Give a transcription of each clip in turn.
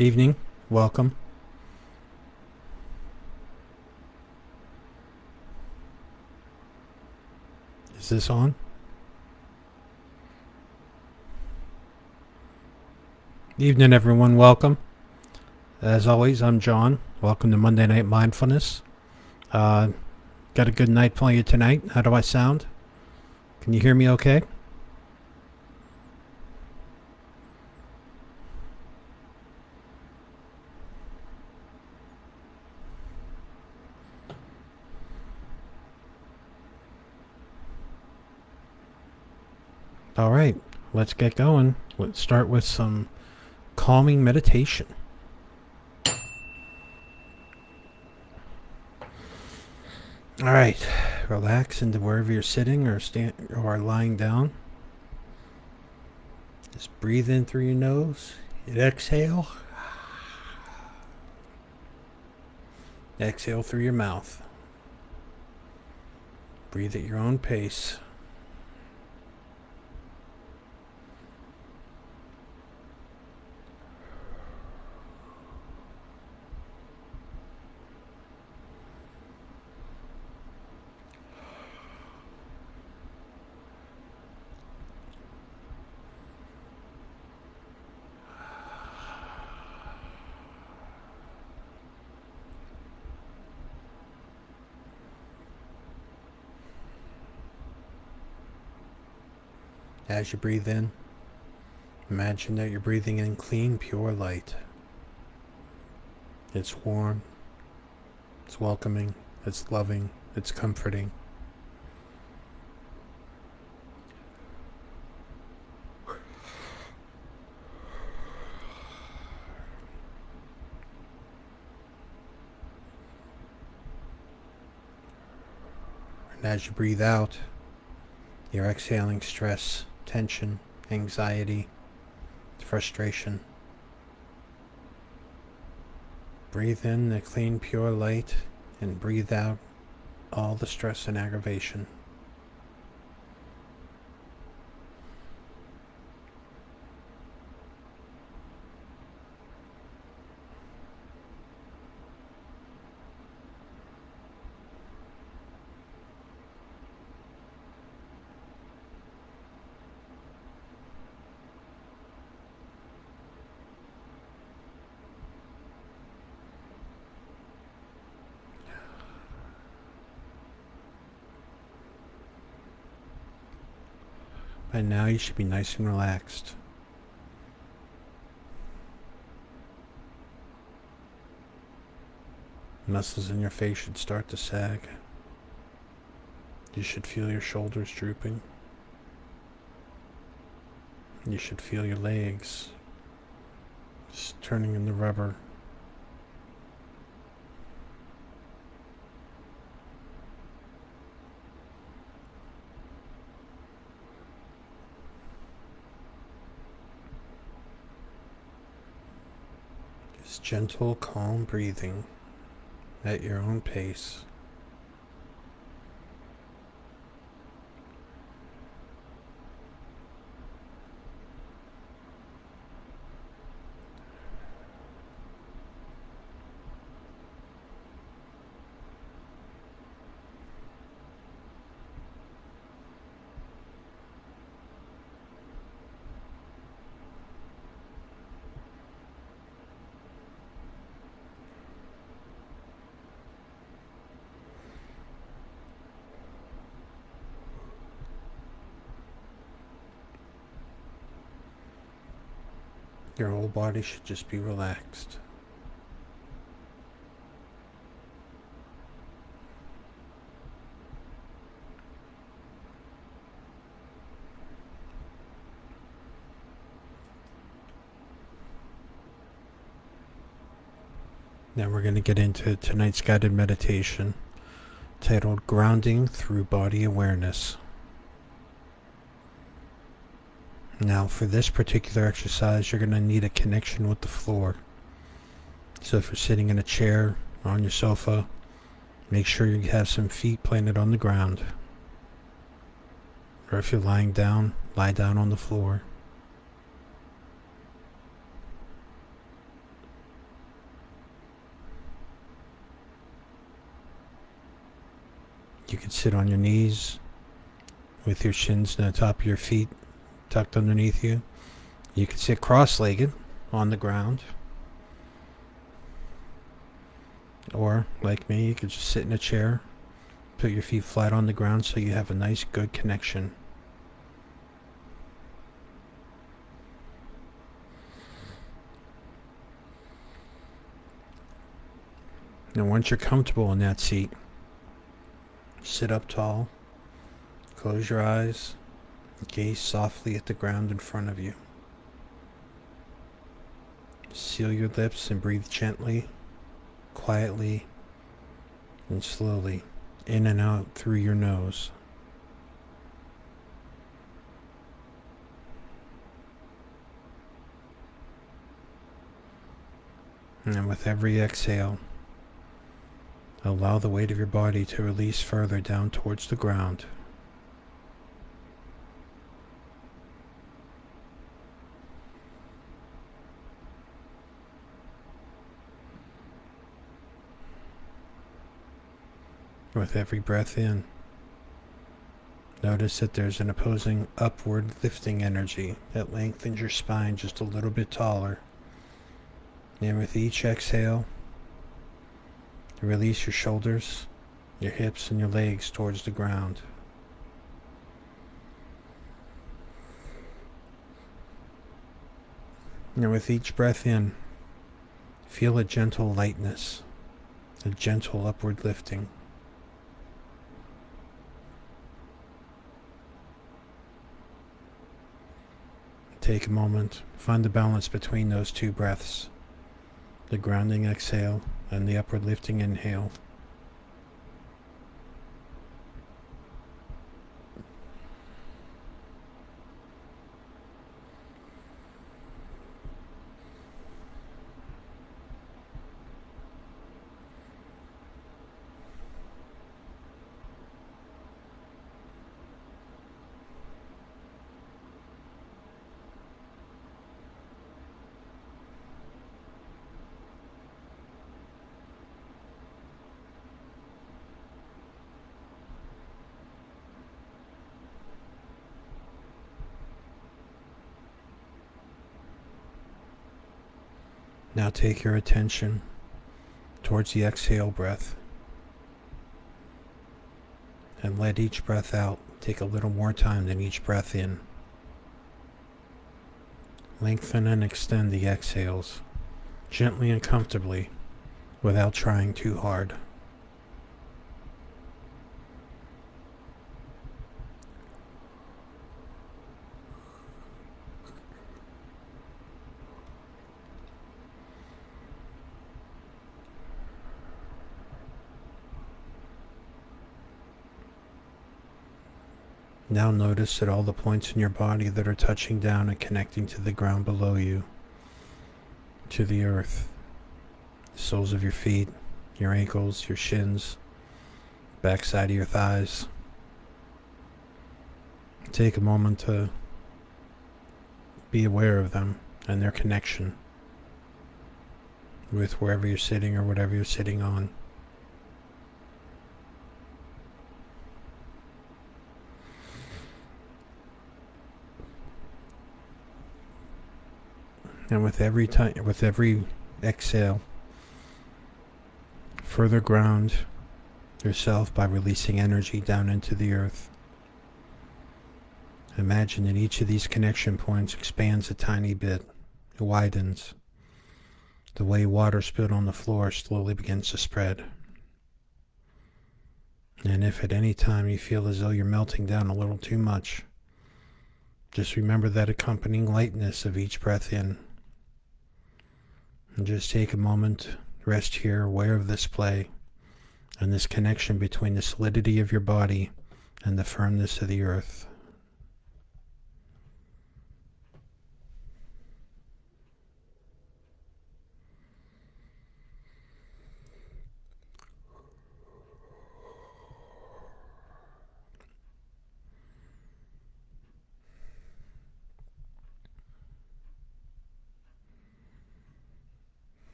Evening. Welcome. Is this on? Evening, everyone. Welcome. As always, I'm John. Welcome to Monday Night Mindfulness. Got a good night for you tonight. How do I sound? Can you hear me okay? All right. Let's get going. Let's start with some calming meditation. All right. Relax into wherever you're sitting or lying down. Just breathe in through your nose. Exhale. Exhale through your mouth. Breathe at your own pace. As you breathe in, imagine that you're breathing in clean, pure light. It's warm, it's welcoming, it's loving, it's comforting. And as you breathe out, you're exhaling stress, tension, anxiety, frustration. Breathe in the clean, pure light and breathe out all the stress and aggravation. By now you should be nice and relaxed. Muscles in your face should start to sag. You should feel your shoulders drooping. You should feel your legs just turning into rubber. Just gentle, calm breathing at your own pace. Your whole body should just be relaxed. Now we're going to get into tonight's guided meditation titled Grounding Through Body Awareness. Now for this particular exercise, you're going to need a connection with the floor. So if you're sitting in a chair or on your sofa, make sure you have some feet planted on the ground. Or if you're lying down, lie down on the floor. You can sit on your knees with your shins on the top of your feet tucked underneath you. You can sit cross-legged on the ground. Or, like me, you could just sit in a chair, put your feet flat on the ground so you have a nice, good connection. And once you're comfortable in that seat, sit up tall, close your eyes, gaze softly at the ground in front of you. Seal your lips and breathe gently, quietly, and slowly, in and out through your nose. And with every exhale, allow the weight of your body to release further down towards the ground. With every breath in, notice that there's an opposing upward lifting energy that lengthens your spine just a little bit taller. And with each exhale, release your shoulders, your hips, and your legs towards the ground. And with each breath in, feel a gentle lightness, a gentle upward lifting. Take a moment, find the balance between those two breaths, the grounding exhale and the upward lifting inhale. Now take your attention towards the exhale breath and let each breath out take a little more time than each breath in. Lengthen and extend the exhales gently and comfortably without trying too hard. Now notice at all the points in your body that are touching down and connecting to the ground below you, to the earth, the soles of your feet, your ankles, your shins, backside of your thighs. Take a moment to be aware of them and their connection with wherever you're sitting or whatever you're sitting on. And with every exhale, further ground yourself by releasing energy down into the earth. Imagine that each of these connection points expands a tiny bit, it widens. The way water spilled on the floor slowly begins to spread. And if at any time you feel as though you're melting down a little too much, just remember that accompanying lightness of each breath in. And just take a moment, rest here, aware of this play and this connection between the solidity of your body and the firmness of the earth.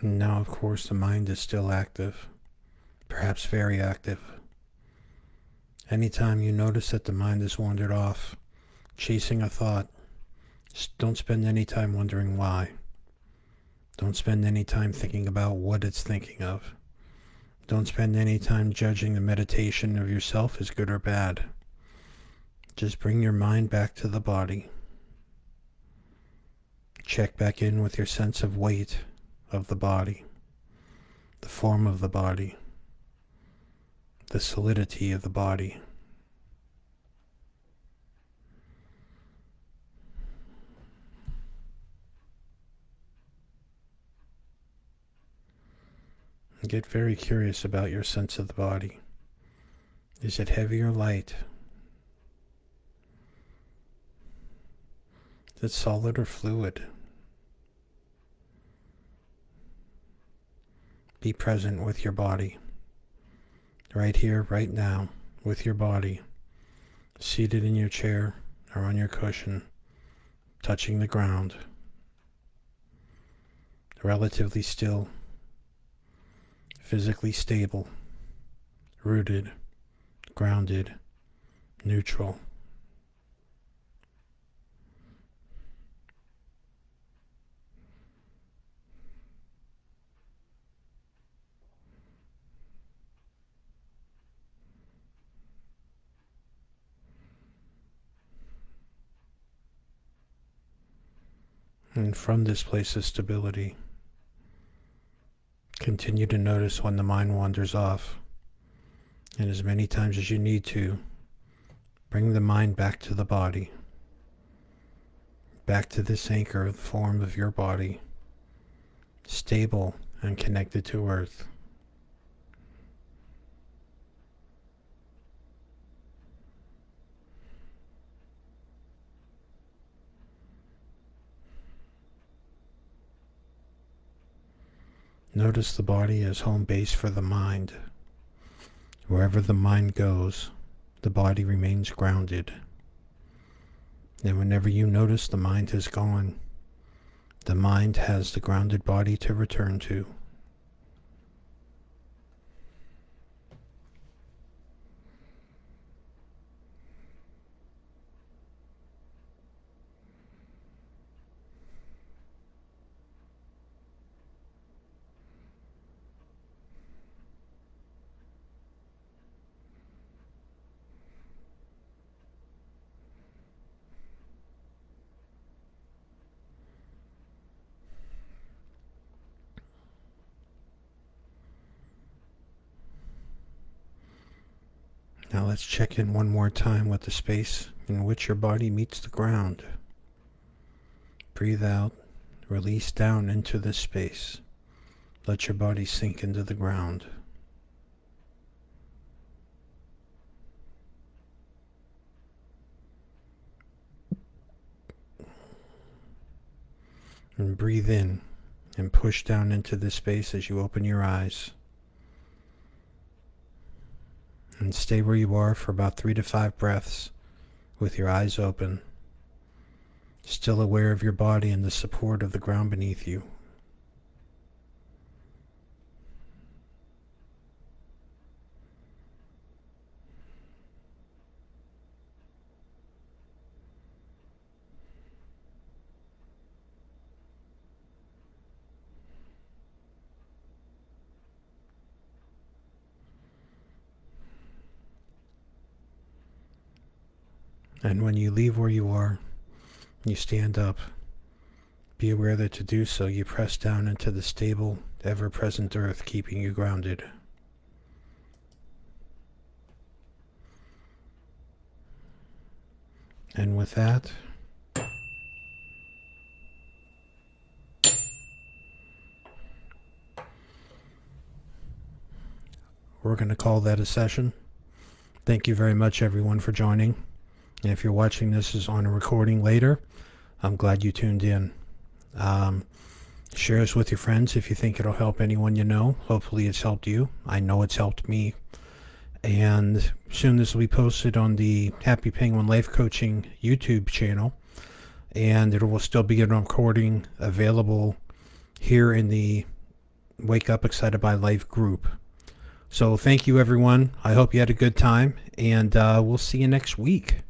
And now, of course, the mind is still active, perhaps very active. Anytime you notice that the mind has wandered off, chasing a thought, don't spend any time wondering why. Don't spend any time thinking about what it's thinking of. Don't spend any time judging the meditation of yourself as good or bad. Just bring your mind back to the body. Check back in with your sense of weight of the body, the form of the body, the solidity of the body. Get very curious about your sense of the body. Is it heavy or light? Is it solid or fluid? Be present with your body. Right here, right now, with your body. Seated in your chair or on your cushion, touching the ground. Relatively still. Physically stable, rooted, grounded, neutral. And from this place of stability, continue to notice when the mind wanders off, and as many times as you need to, bring the mind back to the body, back to this anchor, the form of your body, stable and connected to earth. Notice the body as home base for the mind. Wherever the mind goes, the body remains grounded. And whenever you notice the mind has gone, the mind has the grounded body to return to. Now let's check in one more time with the space in which your body meets the ground. Breathe out, release down into this space. Let your body sink into the ground. And breathe in and push down into this space as you open your eyes. And stay where you are for about 3 to 5 breaths with your eyes open, still aware of your body and the support of the ground beneath you. And when you leave where you are, you stand up. Be aware that to do so, you press down into the stable, ever-present earth, keeping you grounded. And with that, we're going to call that a session. Thank you very much, everyone, for joining. And if you're watching this as on a recording later, I'm glad you tuned in. Share this with your friends if you think it'll help anyone you know. Hopefully it's helped you. I know it's helped me. And soon this will be posted on the Happy Penguin Life Coaching YouTube channel. And it will still be a recording available here in the Wake Up Excited by Life group. So thank you, everyone. I hope you had a good time, and we'll see you next week.